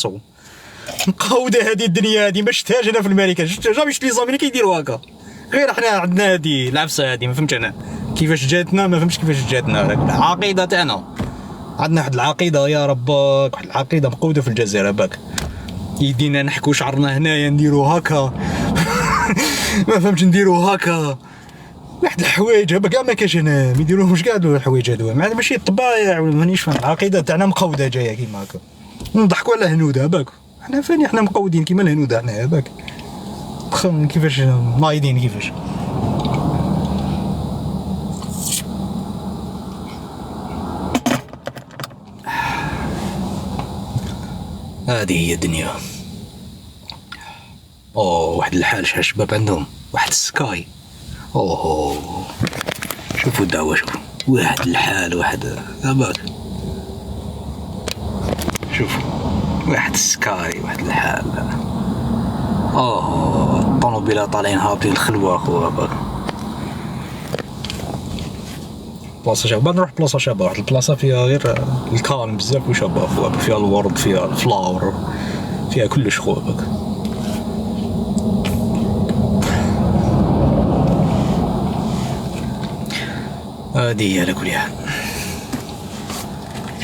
راسو. مقودة هذه الدنيا هذه ما شفتهاش انا في الامريكان، جامي شفت لي زاميري كيديروا هكا. غير حنا عندنا هذه العفسه هذه ما فهمتش انا كيفاش جاتنا، ما فهمتش كيفاش جاتنا العقيده تاعنا. عندنا واحد العقيده يا ربك، واحد العقيده مقوده في الجزائر باك. يدينا نحكوا شعرنا هنايا نديروا هكا ما فهمتش نديروا هكا واحد الحوايج هكا كاع ما كاش هنا، ما يديروهمش كاع الحوايج هذو، ماشي الطبايع ولا مانيش فاهم. العقيده تاعنا مقوده جايه كيما هكا، نضحكوا على هنوده باك. حنا فاني حنا مقودين كيما الهنوده حنا باك، كيفاش نايضين كيفاش. هذه هي الدنيا. واحد الحال شحال شباب عندهم واحد السكاي. شوفوا الدعوة، شوفوا واحد الحال، واحد باك، شوفوا واحد السكاي، واحد الحال. الطوموبيلات طالعين هابطين الخلوة اخويا باك. بلاصة شابة، نروح بلاصة شابة، واحد البلاصة فيها غير الكالم بزاف وشابة اخويا، فيها الورد، فيها الفلاور، فيها كلش خويا باك. هادي هي على كل حال.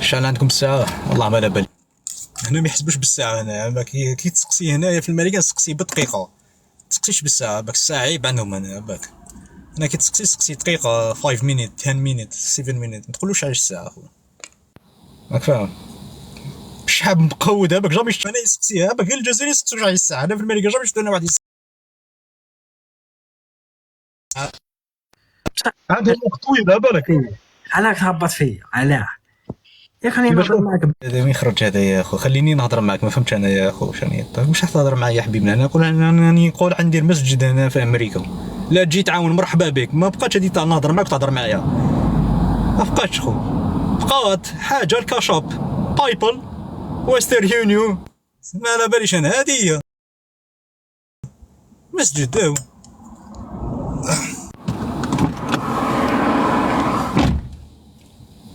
شحال عندكم الساعة؟ والله ما على بالي. هنا ما يحسبوش بالساعة هنا باك، كي تسقسي هنايا في الماريكان تسقسي بالدقيقة، تسقسيش بالساعة باك. الساعة عيب عندهم هنا باك. هنا كي تسقسي دقيقة، 5 مينيت 10 مينيت 7 مينيت، ما تقولوش علاش الساعة اخويا. راك فاهم؟ شحال مقود باك، جامي شفت انا يسقسيها باك، غير الجزائري يسقسوش على الساعة. انا في الماريكان جامي شفت انا واحد عندهم وقت طويل بالك. علاك تهبط فيا علاه؟ يا خليني نهضر معاك. هذا وين خرج هذا يا اخو؟ خليني نهضر معاك، ما فهمتش انا يا اخو واش راني. طيب واش راح تهضر معايا يا حبيبنا؟ انا نقول نقول عندي مسجد هنا في امريكا، لا تجي تعاون مرحبا بك. ما بقاتش هذه تاع نهضر معاك وتهضر معايا، ما بقاتش خو. بقات حاجه الكاشوب، بايبل، ويستر يونيو، ما على باليش انا. هذه هي مسجد داو.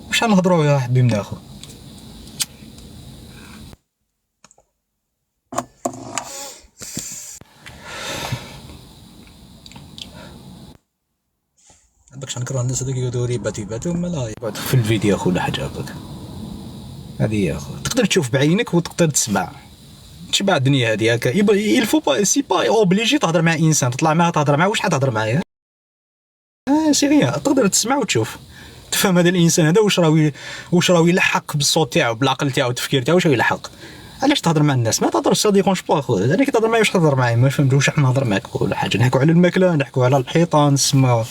واش نهضروا يا حبيبنا اخو؟ باكش نكره الناس هذوك يقعدوا ريباتي وما لا يقعد في الفيديو اخو ولا حاجه باك. هذه يا اخو تقدر تشوف بعينك وتقدر تسمع، تشبع الدنيا هذه هكا. يلفو با سي با اوبليجي تهضر مع انسان، تطلع معاه تهضر معاه. واش حتهضر معايا؟ سي غيان، تقدر تسمع وتشوف، تفهم هذا الانسان هذا واش راهو يلحق بالصوت تاعو، بالعقل تاعو، التفكير تاعو، واش يلحق. علاش تهضر مع الناس؟ ما تهضرش سا ديكونش با خويا. انا كي تهضر معايا واش تهضر معايا؟ ما فهمتش واش نهضر معاك ولا حاجه. نحكوا على الماكله، نحكوا على الحيطان، نسمع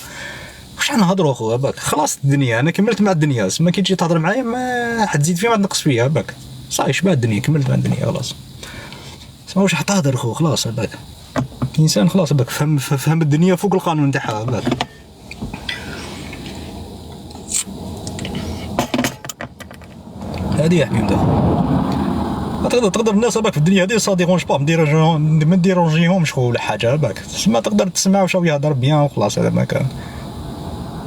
واش نهضروا خويا باك. خلاص الدنيا انا كملت مع الدنيا. سما كي تجي تهضر معايا ما حتزيد فيها ما تنقص فيها باك. صاي شبع الدنيا، كملت مع الدنيا خلاص. سما واش حتهضر خو خلاص باك. الانسان خلاص باك فهم الدنيا فوق القانون تاعها باك. هذه يا حبيبي تقدر الناس باك في الدنيا هذه سا ديرونج با، ما نديرونجيهمش خو ولا حاجه باك. تسمى تقدر تسمع واش هو يهضر بيان وخلاص. هذا ما كان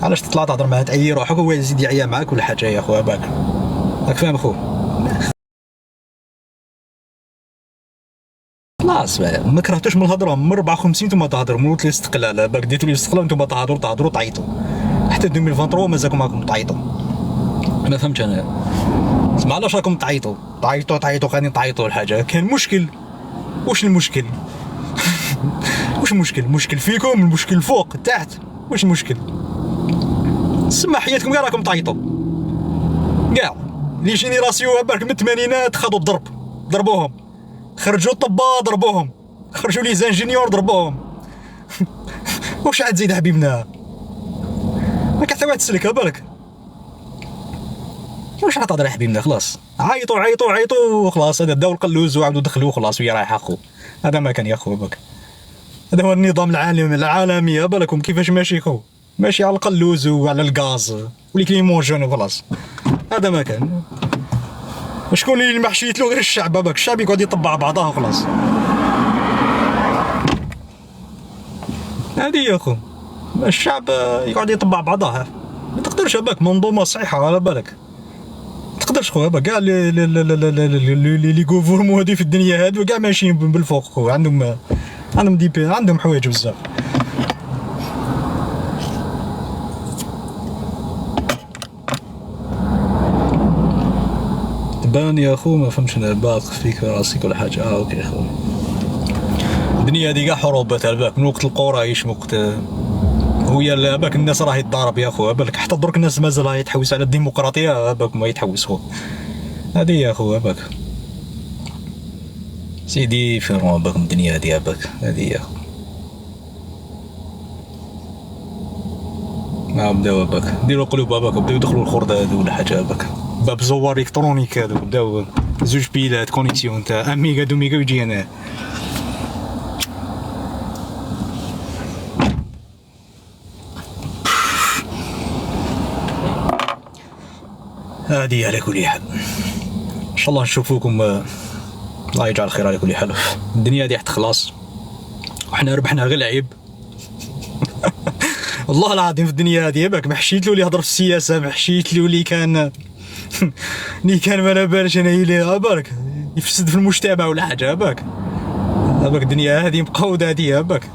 علاش تطلع تهضر معاه تعيي روحك هو يزيد يعيا معاك ولا حاجه يا خويا باك. راك فاهم خو؟ خلاص ما كرهتوش من الهضره. من 54 نتوما تهضروا، من الاستقلال باك ديتوا الاستقلال نتوما تهضروا تعيطوا حتى 2023 مازالكم راكم تعيطوا. ما فهمتش انا اسمع علاش راكم تعيطوا غادي تعيطوا الحاجه. كان مشكل. واش المشكل؟ واش المشكل فيكم؟ المشكل فوق تحت؟ واش المشكل؟ سما حياتكم كاع راكم تعيطوا كاع. لي جينيراسيون بالك من الثمانينات خدوا الضرب، ضربوهم. خرجوا الطباء ضربوهم، خرجوا لي زانجينيور ضربوهم. واش عاد زيد حبيبنا؟ ما كان حتى واحد تسلك بالك. واش راح تهضر يا حبيبنا؟ خلاص عيطوا خلاص. هذا داو القلوز وعاودوا دخلوه خلاص وهي رايحه اخو. هذا ما كان يا اخو باك. هذا هو النظام العالمي بالكم كيفاش ماشي خو. ماشي على القلوز وعلى الغاز وليكليمونجون وخلاص. هذا ما كان. شكون اللي ما حشيتلو غير الشعب باك. الشعب يقعد يطبع بعضاه وخلاص. هذه يا اخو الشعب يقعد يطبع بعضاه. ما تقدرش باك منظومه صحيحه على بالك. تقدرش خويا باك كاع لي غوفورمون هادي في الدنيا هادو كاع ماشيين بالفوق خويا عندهم حوايج بزاف. تبان يا خو ما فهمتش انا باق فيك راسك ولا حاجه. اوكي خويا الدنيا هادي كاع حروبات على بالك، من وقت القرايش من وقت ويا باك الناس راهي تضارب يا خويا بالك، حتى درك الناس مازال راهي تحوس على الديمقراطيه باك ما يتحوس خو. هادي يا خويا باك سيدي فيرون باك الدنيا هادي باك هادي يا خو. بداو باك ديروا قلوب باك بداو يدخلوا الخرده هادو ولا حاجه باك، باب زوار الكترونيك هادو بداو زوج بيلات كونيكسيون تاع 1 ميغا 2 ميغا ويجي هنا. هادي على كل حال ان شاء الله نشوفوكم، الله يجعل خير على كل حال. الدنيا هادي حتخلص وحنا ربحنا غير العيب. والله العظيم في الدنيا هادي باك ما حشيت له اللي يهضر في السياسه، ما حشيت له اللي كان اللي كان ما بالش انا اللي بالك يفسد في المجتمع ولا حاجه باك. الدنيا هادي مقوده هادي باك.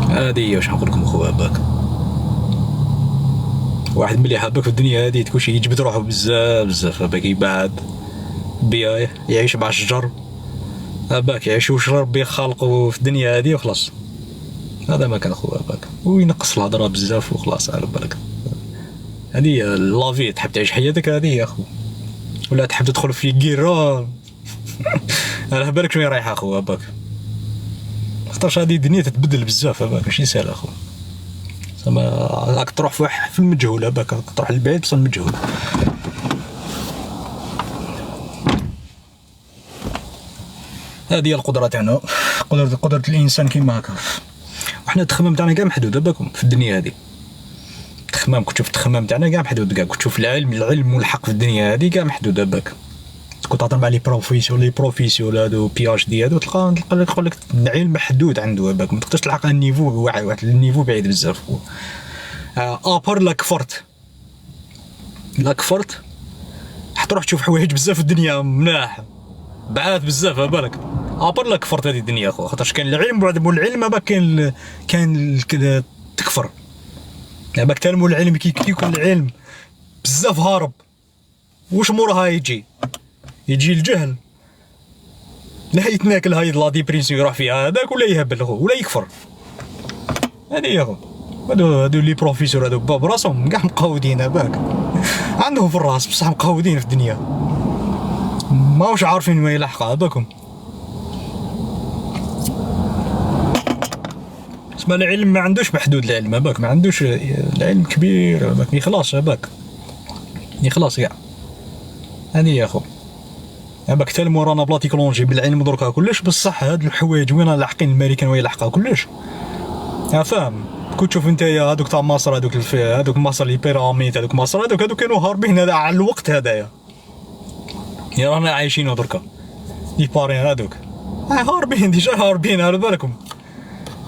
هادي واش نقول لكم خويا باك، واحد ملي حابك في الدنيا هادي تكونش يجبد روحو بزاف باك، يبعد بيا يعيش مع الشجر باك، يعيش واش ربي خالقو في الدنيا هادي وخلاص. هذا ما كان خويا باك، وينقص الهضره بزاف وخلاص على بالك. هادي لافي تحب تعيش حياتك هادي يا خو، ولا تحب تدخل في كيرا على بالك شويه رايحه خويا باك، خاطرش هادي الدنيا تتبدل بزاف باك ماشي ساهله اخو. زعما راك تروح في المجهول باك، تروح للبعيد بصح المجهول. هذه هي القدره تاعنا، قدره الانسان كيما هكا. وحنا التخمام تاعنا كاع محدود باكم في الدنيا هذه. التخمام كنت تشوف التخمام تاعنا كاع محدود كاع، كنت تشوف العلم والحق في الدنيا هذه كاع محدود باك. كنت تهضر مع لي بروفيسيون هادو بي اش دي هادو تلقى يقول لك العلم محدود عنده باك، ما تقدرش تلحق النيفو واحد النيفو بعيد بزاف. ابار لا كفرت حتروح تشوف حوايج بزاف في الدنيا ملاح بعاد بزاف بالك. ابار لا كفرت هذه الدنيا اخو، خاطرش كان العلم والعلم ما كان تكفر باك. تنمو العلم كي يكون العلم بزاف هارب واش موراها يجي الجهل، لا يتناكل هاي لا ديبريسيون يروح فيها هذاك، ولا يهبل ولا يكفر. هذه يا خو هادو لي بروفيسور هادو باب راسهم كاع مقودين باك، عندهم في الراس بصح مقودين في الدنيا ماوش عارفين ما يلحقها باكم. اسمع العلم ما عندوش محدود، العلم باك ما عندوش، العلم كبير باك يخلص باك يخلص كاع. هذه يا خو باك حتى مورانا بلا تكنولوجي بالعلم دركا كلش، بصح هاد الحوايج وين لاحقين الامريكان وين لاحقها كلش فاهم. كنت تشوف نتايا هادوك تاع مصر هادوك مصر لي بيراميد هادوك مصر هادوك كانوا هاربين هذا على الوقت هذايا، يا رانا عايشين دركا لي بارين هادوك هاربين ديجا هاربين على بالكم.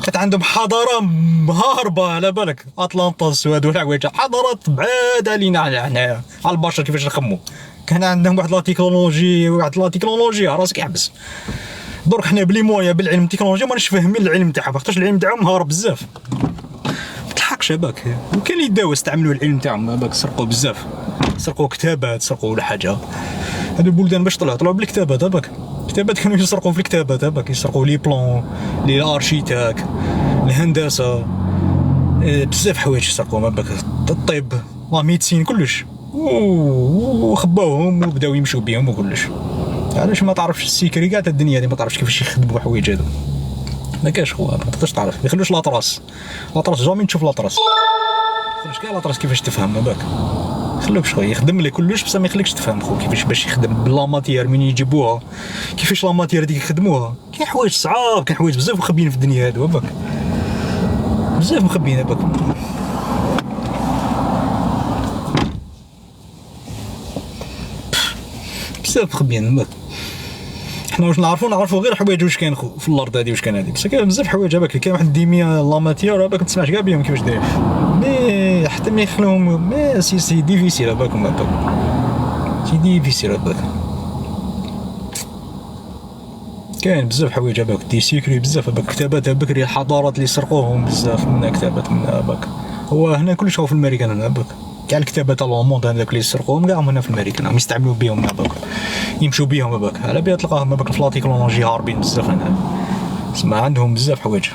كانت عندهم حضاره هاربه على بالك، اطلانطس وهادو الحوايج حضارات بعاد علينا حنايا على البشر كيفاش نخمو. كان عندهم واحد لا تكنولوجي راسك يحبس. درك حنا بلي مويا بالعلم التكنولوجيا ماناش فاهمين العلم تاعهم، خاطرش العلم تاعهم هارب بزاف متلحقش باك. وكان اللي داو استعملوا العلم تاعهم باك، سرقوا بزاف، سرقوا كتابات، سرقوا ولا حاجه. هادو البلدان باش طلعوا بالكتابات باك، الكتابات كانوا يسرقوا في الكتابات باك، يسرقوا لي بلون لي ارشيتاك الهندسه بزاف حوايج يسرقوا باك، الطب لا ميديسين كلش، وخباوهم وبداو يمشوا بهم وكلش. علاش ما تعرفش السيكري كاع تاع الدنيا هذه، ما تعرفش كيفاش يخدموا حوايج هادو، ما كاش خويا ما تقدرش تعرف. ما يخلوش لاطراس جامي تشوف لاطراس، ما يخلوش كاع لاطراس كيفاش تفهم باك، خلوك شويه يخدم لك كلش بصح ما يخليكش تفهم خو كيفاش باش يخدم بلا ماتير من يجيبوها، كيفاش لا ماتير هذيك يخدموها. كاين حوايج صعاب، كاين حوايج بزاف مخبيين في الدنيا هادو باك، بزاف مخبيين باك، بزاف مخبيين باك. حنا واش نعرفوا غير حوايج واش كاين في الارض هذه واش كان هذه، بصح كاين بزاف حوايج هباك كاين واحد الديميه لا ماتيور هباك ما تسمعش كاع بهم كيفاش داير، مي حتى ما يخلوهم مي سي ديفيسيل هباك سي ديفيسيل هباك. كاين بزاف حوايج هباك دي سيكري بزاف هباك، كتابات بكري الحضارات اللي سرقوهم بزاف من كتابات من هباك. هو هنا كلش هو في الامريكان هنا هباك، كاع الكتابات الروموند هذاك اللي سرقوهم كاع هنا في الامريكان، هم يستعملوا بهم هباك يمشوا بهم هباك، على بها تلقاهم هباك في لا تكنولوجي هاربين بزاف هنا، تسمع عندهم بزاف حوايج.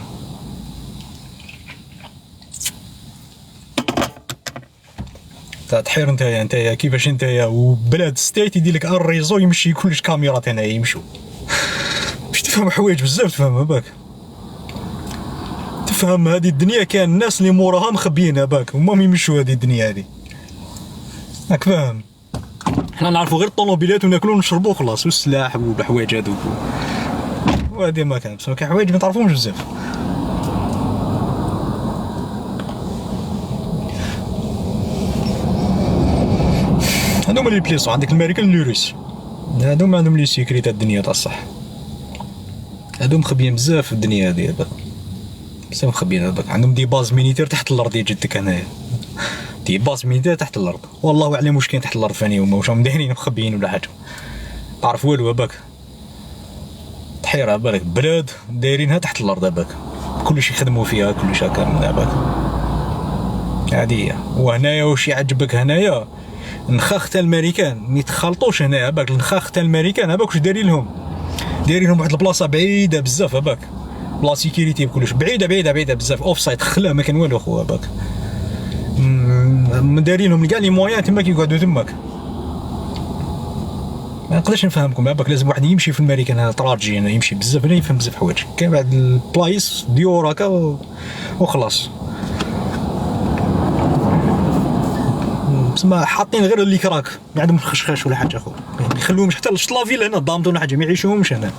تحير نتايا كيفاش نتايا وبلاد ستيت يدير لك الريزو يمشي كلش كاميرات هنا يمشوا باش تفهم حوايج بزاف، تفهم هباك، تفهم هذه الدنيا كان الناس اللي موراها مخبيين باك هما يمشوا هذه الدنيا هذه، راك فاهم. حنا نعرفوا غير الطوموبيلات وناكلوا ونشربوا خلاص، والسلاح والحوايج هذوك وهذه ما كان، بصح كاين حوايج ما تعرفهمش بزاف. هذوما اللي بليصو عندك الامريكان الروس، هذوما عندهم لي سيكري تاع الدنيا تاع الصح، هذوما مخبيين بزاف في الدنيا هذه هباك، بزاف مخبيين هباك، عندهم دي باز ميليتير تحت الارض يا جدك هنايا، دي باز ميليتير تحت الارض، والله اعلم واش كاين تحت الارض ثاني هما واش راهم دايرين مخبيين ولا حاجه، تعرف والو هباك، تحير بالك بلاد دايرينها تحت الارض هباك، كلشي يخدموا فيها كلش هكا من هباك، هذه هي. وهنايا واش يعجبك هنايا النخاخ تاع الامريكان ما يتخلطوش هنا هباك، النخاخ تاع الامريكان هباك واش دايرين لهم، دايرين لهم واحد البلاصه بعيده بزاف هباك، بلا سيكوريتي بكلش بعيده بزاف، اوف سايت خلا ما كان والو خو هباك، دايرين لهم كاع لي مويان تما كيقعدوا تماك، ما نقدرش نفهمكم هباك، لازم واحد يمشي في الامريكان هذا تراجي هنا يمشي بزاف هنا يفهم بزاف حوايج، كاين بعد البلايص ديور هكا وخلاص، بسما حاطين غير اللي كراك ما عندهم خشخاش ولا حاجه اخو، ما يخلوهمش حتى الشطلافيل هنا ضامطوا ولا حاجه، ما يعيشوهمش هنا،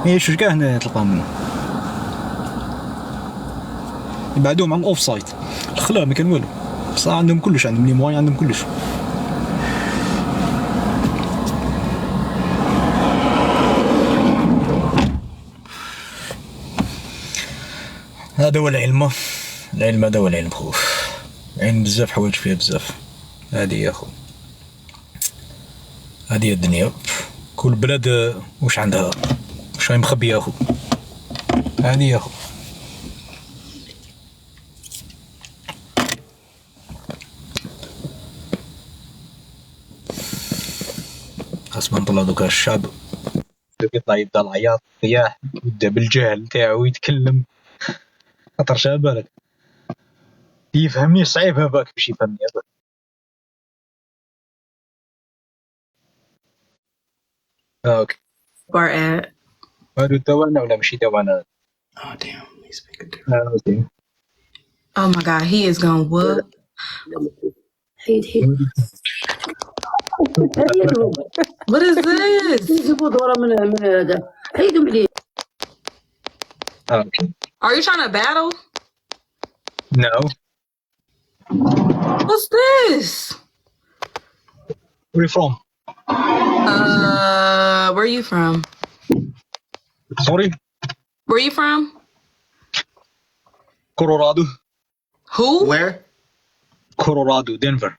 ما يعيشوش كاع هنا تلقاهم يبعدوهم عن الاوف سايت، الخلا ما كان والو، بصح عندهم كلش، عندهم لي موان عندهم كلش. هذا هو العلم هذا هو العلم خو، علم بزاف حوايج فيه بزاف، هذه يا خو، هذه الدنيا، كل بلاد واش عندها واش راهي مخبيه اخو، هذه يا خو. خاصنا نطلع دوكا الشعب يبدا العياط طياح، يبدا بالجهل تاعو يتكلم، خاطر شاب بالك يفهمني صعيب هباك باش يفهمني هباك. اوكي Or at. هادو تاوانا ولا ماشي تاوانا؟ Oh damn, he's speaking to. اوكي Oh my god, he is gonna whoop. What is this? اوكي Are you trying to battle? No. What's this? Where are you from? Where are you from? Sorry? Where are you from? Colorado. Who? Where? Colorado, Denver.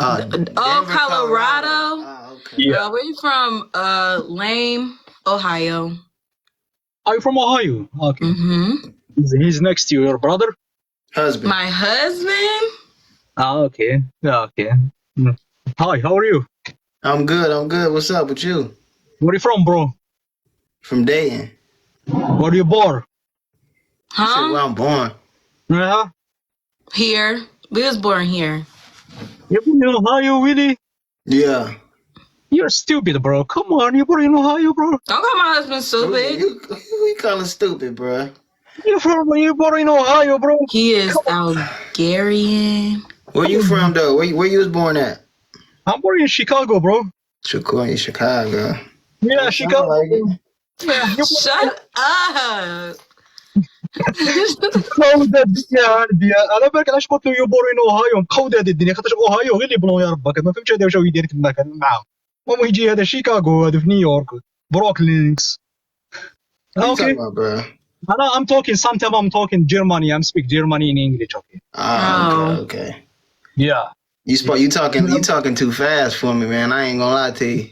Oh, Colorado. Okay. Yeah. Where you from? Lame, Ohio. Are you from Ohio? Okay. Mm-hmm. He's next to you, your brother? Husband. My husband? Okay. Yeah, okay. Hi, how are you? I'm good. What's up with you? Where are you from, bro? From Dayton. Where are you born? Said Huh? where I'm born. Yeah. Here. We was born here. You're born in Ohio, really? Yeah. You're stupid, bro. Come on, you're born in Ohio, bro. Don't call my husband stupid. We calling stupid, bro. You're born in Ohio, bro. He is Algerian. Where you from though? Where you was born at? I'm born in Chicago, bro. Chicago. Yeah, Chicago. Like it. Yeah, you're Shut up. مقودة الدنيا عندي، على بالك علاش قلت له يبورو ان اوهايو، مقودة هذه الدنيا، خاطر اوهايو غير اللي بلون يا ربك، ما فهمتش هذا واش يدير تماك معاهم، المهم يجي هذا شيكاغو هذا في نيويورك، Brooklyn's. What you Okay. talking about, bro? I'm talking, sometimes I'm talking Germany. I'm speak Germany in English, okay? Oh, okay. Yeah. You talking too fast for me, man. I ain't gonna lie to you.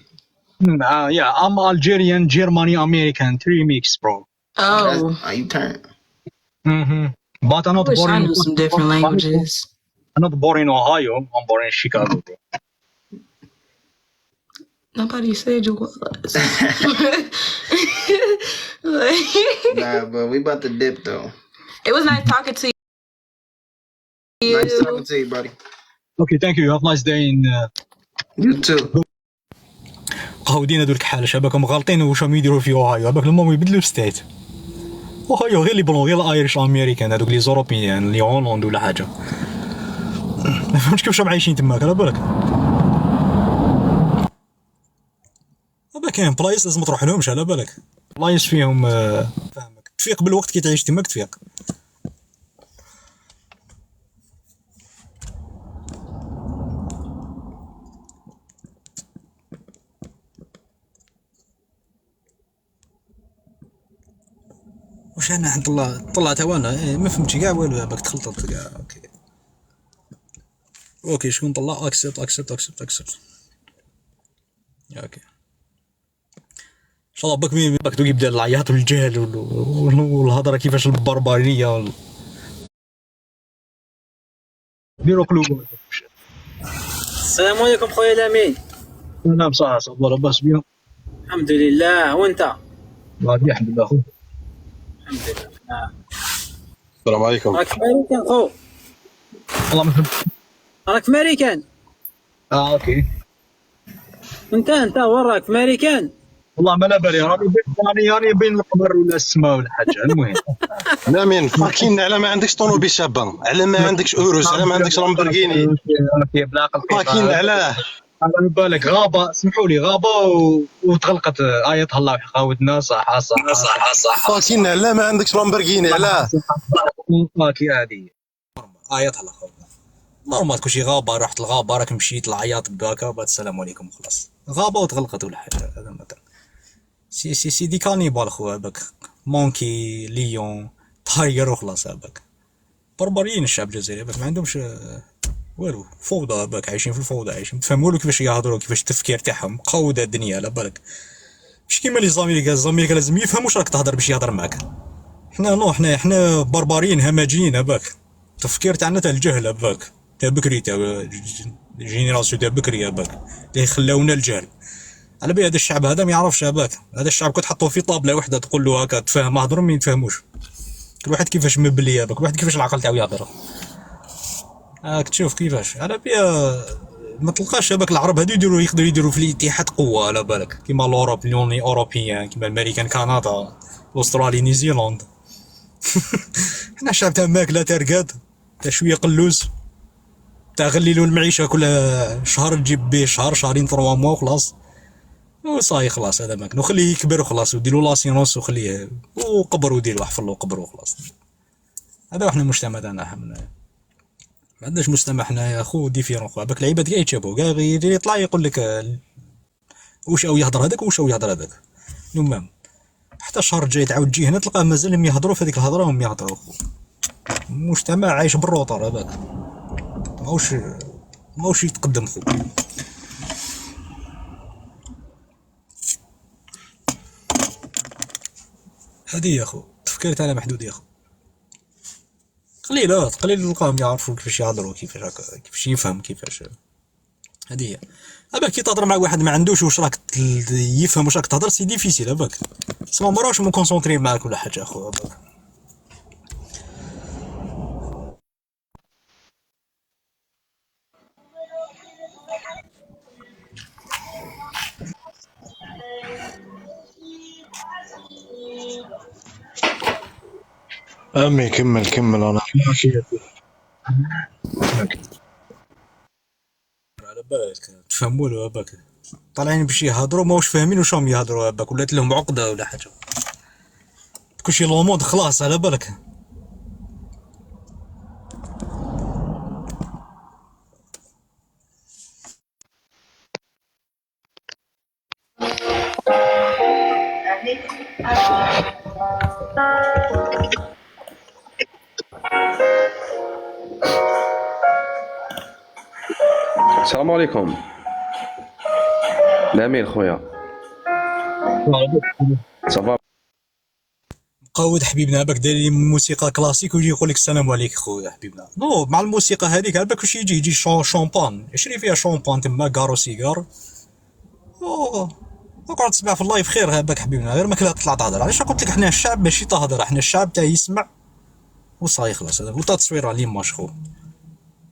Yeah, I'm Algerian, Germany, American, 3 mix, bro. Oh, You turned. But I'm I not wish born I in knew some different languages. I'm not born in Ohio. I'm born in Chicago, bro. Nobody said you was. Nah, but we about to dip though. It was nice talking to you. Nice talking to you, buddy. Okay, thank you. Have a nice day in You too. قهودين هذو الكحاله شبابكم غالطين واش راهم يديروا في اوهايو هذاك المهم يبدلوا ستيت اوهايو غير لي بلون غير الايريش الامريكان هذوك لي زوروبيان لي هولند ولا حاجه ما فهمتش كيفاش راهم عايشين تماك على بالك دابا كاين بلايص لازم تروح لهمش على بالك بلايص فيهم فاهمك تفيق بالوقت كي تعيش تماك تفيق واش انا طلعت وانا ما فهمتش كاع والو باك تخلطت كاع اوكي شكون طلع اكسبت اوكي ان شاء الله باك مين باك دوك يبدا العياط والجهل والهضره كيفاش البربريه ديروا قلوب السلام عليكم خويا الامين. نعم صح الله لاباس بيهم الحمد لله وانت؟ غادي الحمد لله خو الحمد لله. السلام عليكم. راك في ماريكان خو؟ والله ما فهمت راك في ماريكان؟ اوكي انت وين راك في ماريكان؟ والله ما لا بالي راني بين القمر ولا السماء ولا حاجه المهم لامين فاكين على ما عندكش طوموبيل شابه، على ما عندكش اوروس، على ما عندكش لامبورغيني، اوكي بلا عقل فاكين علاه على بالك غابه سمحوا لي غابه وتغلقت ايات الله وحقاودنا صح فاكين على ما عندكش لامبورغيني علاه اوكي هذه ايات الله نورمال كلشي غابه رحت الغابه راك مشيت العياط بهكا بعد السلام عليكم خلاص غابه وتغلقت ولا حاجه هذا مثلا سي دي كانيبال خويا باك مونكي ليون تايجر وخلاص باك بربريين الشعب الجزائري باك ما عندهمش والو فوضى باك عايشين في الفوضى عايشين تفهم والو كيفاش يهضروا كيفاش التفكير تاعهم مقوده الدنيا على بالك مش كيما لي زاميريكا لازم يفهموا واش راك تهضر باش يهضر معاك حنا بربريين همجيين باك التفكير تاعنا تاع الجهل باك تاع بكري تاع جينيراسيون تاع بكري باك اللي خلاونا الجهل على بالي هذا الشعب هذا ما يعرفش باك هذا الشعب كنت تحطوه في طابله وحده تقول له هكا تفهم هضروا ما يتفهموش كل واحد كيفاش مبلي باك كل واحد كيفاش العقل تاعو يهضر راك تشوف كيفاش على بالي ما تلقاش باك العرب هادو يقدروا يديروا في الاتحاد قوه على بالك كيما لوروب لوني اوروبيان كيما الامريكان كندا الاسترالي نيوزيلاند حنا شعب تاع ماكله تاع رقاد تاع شويه قلوز تاع غليلو المعيشه كل شهر تجيب به شهرين 3 موا وخلاص وصاي خلاص هذا ماكن وخليه يكبر وخلاص وديروا لاسينوس وخليه وقبر ودير حفر له قبر وخلاص هذا احنا المجتمع تاعنا حنا ما عندناش مجتمع حنايا اخو ديفيرون خو باك العباد كاع يتشابهوا كاع غير يطلع يقول لك واش او يهضر هذاك واش او يهضر هذاك المهم حتى الشهر الجاي تعاود تجي هنا تلقاه مازالهم يهضروا في هذيك الهضره وهم يهضروا المجتمع عايش بالروطر هذاك ماهوش يتقدم خو هذه يا اخو التفكير تاعنا محدود يا اخو قليل نلقاهم يعرفوا كيفاش يهضروا كيفاش هكا كيفاش يفهم كيفاش هذه هي ابا كي تهضر مع واحد ما عندوش واش راك يفهم واش راك تهضر سي ديفيسيل اباك سما ما راهش مكونسونطري معاك ولا حاجه اخو اباك امي كمل انا على بالك تفهموا له اباك طالعين باش يهضروا ماهوش فاهمين واش راهم يهضروا اباك ولات لهم عقده ولا حاجه كلشي لوموند خلاص على بالك السلام عليكم. نميل خويا صافا. مقود حبيبنا باك داير لي موسيقى كلاسيك ويجي يقول لك السلام عليك خويا حبيبنا. نو مع الموسيقى هذيك على بالك واش يجي شامبان، اشري فيها شامبان تما كارو سيجار. وقعد تسمع في اللايف خير هاباك حبيبنا، غير ما كلا تطلع تهضر. علاش قلت لك حنا الشعب ماشي تهضر، حنا الشعب تاع يسمع وصاي خلاص. هذا وتا تصوير على ليماج خو،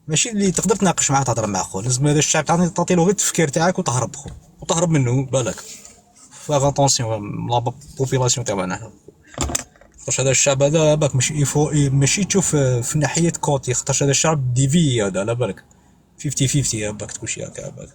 ماشي اللي تقدر تناقش معاه تهضر معاه خو. لازم هذا الشعب تعطي له غير التفكير تاعك وتهرب خو، وتهرب منه بالك. فاغ اتونسيون لا بوبيلاسيون تاعنا، خاطرش هذا الشعب هذا باك ماشي تشوف في ناحية كوتي، خاطرش هذا الشعب ديفي هذا على بالك 50-50 باك تكلشي هكا باك.